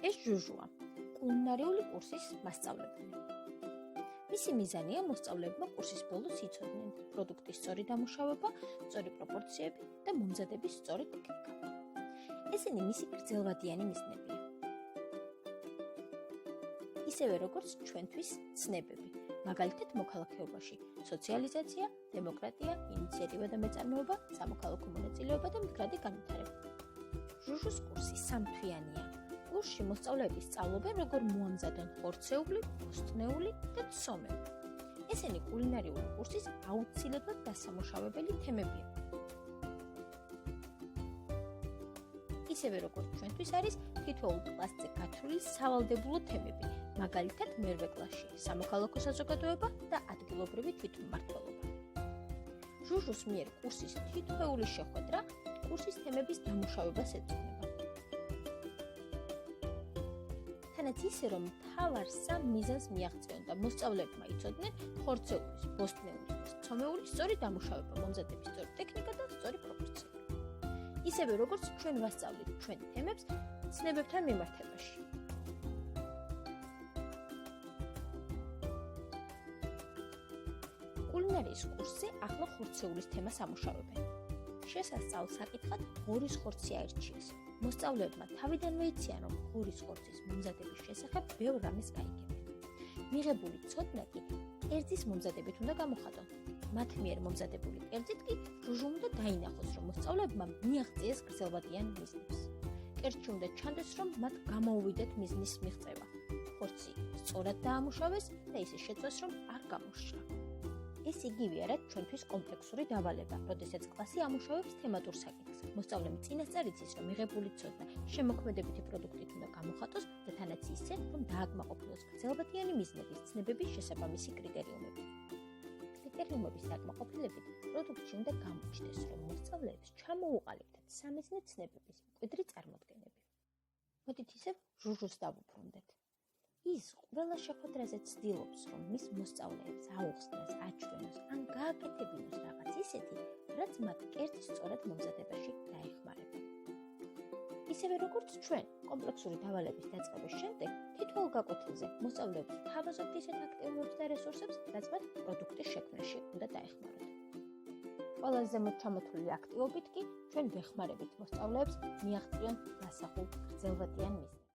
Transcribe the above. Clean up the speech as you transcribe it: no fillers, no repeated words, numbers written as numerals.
ეს ჟუჟუა, კულინარიული კურსის მასწავლებელი. მისი მიზანია მოსწავლეებმა კურსის ბოლოს იცოდნენ პროდუქტის სწორი დამუშავება, სწორი პროპორციები და მომზადების სწორი ტექნიკა. ესენი მისი გრძელვადიანი მიზნებია. ისევე როგორც ჩვენთვის ცნებები, მაგალითად მოქალაქეობაში, სოციალიზაცია, დემოკრატია, ინიციატივა და მეწარმეობა, სამოქალაქო მონაწილეობა და მდგრადი განვითარება. ჟუჟუს კურსი სამთვიანია. კურსში მოსწავლეები სწავლობენ, როგორ მოამზადონ ხორცეული, ბოსტნეული და ცომები. ესენი კულინარიული კურსის აუცილებლად დასამუშავებელი თემებია. ისევე როგორც ჩვენთვის არის თითოეულ კლასზე გათვლილი სავალდებულო თემები, მაგალითად მერვე კლასში სამოქალაქო საზოგადოება და ადგილობრივი თვითმმართველობა. ჟუჟუს მიერ კურსის თითოეული შეხვედრა კურსის თემების დამუშავებას ეძღვნება. თანაც ისე, რომ მთავარ სამ მიზანს მიაღწიონ და მოსწავლეებმა იცოდნენ ხორცეულის, ბოსტნეულის და ცომეულის სწორი დამუშავება, მომზადების სწორი ტექნიკა და სწორი პროპორციები. ისევე როგორც ჩვენ ვასწავლით ჩვენ თემებს ცნებებთან მიმართებაში. კულინარიის კურსზე ახლა ხორცეულის თემას ამუშავებენ. შესასწავლ საკითხად ღორის ხორცი აირჩიეს. მოსწავლეებმა თავიდანვე იციან, რომ ღორის ხორცის მომზადების შესახებ ბევრ რამეს გაიგებენ. მიღებული ცოდნა კი კერძის მომზადებით უნდა გამოხატონ. მათ მიერ მომზადებული კერძით კი ჟუჟუ უნდა დაინახოს, რომ მოსწავლეებმა მიაღწიეს გრძელვადიან მიზნებს. კერძში უნდა ჩანდეს, რომ მათ გამოუვიდეთ მიზნის მიღწევა. ხორცი სწორად დაამუშავეს და ისე შეწვეს, რომ არ გამოსშრა. ეს იგივე არა ჩვენთვის კომპლექსური დავალება, როდესაც კლასი ამუშავებს თემატურ საკითხს. მოსწავლემ წინასწარ იცის, რომ მიღებული ცოდნა შემოქმედებითი პროდუქტით უნდა გამოხატოს და თანაც ისე, რომ დააკმაყოფილოს გრძელვადიანი მიზნების ცნებების შესაბამისი კრიტერიუმები. კრიტერიუმების დაკმაყოფილებით პროდუქტში უნდა გამოჩნდეს, რომ მოსწავლეებს ჩამოუყალიბდათ სამიზნე ცნებების მკვიდრი წარმოდგენები. მოდით ისევ ჟუჟუს დავუბრუნდეთ. ის ყველა შეხვედრაზე ცდილობს, რომ მის მოსწავლეებს აუხსნას, აჩვენოს ან გააკეთებინოს რაღაც ისეთი, რაც მათ კერძის სწორად მომზადებაში დაეხმარება. ისევე როგორც ჩვენ კომპლექსური დავალების დაწყების შემდეგ თითოეულ გაკვეთილზე მოსწავლეებს თავაზობთ ისეთ აქტივობებს და რესურსებს, რაც მათ პროდუქტის შექმნაში უნდა დაეხმაროთ. ყველაზე ზემოთ ჩამოთვლილი აქტივობით კი ჩვენ ვეხმარებით მოსწავლეებს მიაღწიონ დასახულ გრძელვადიან მიზნებს.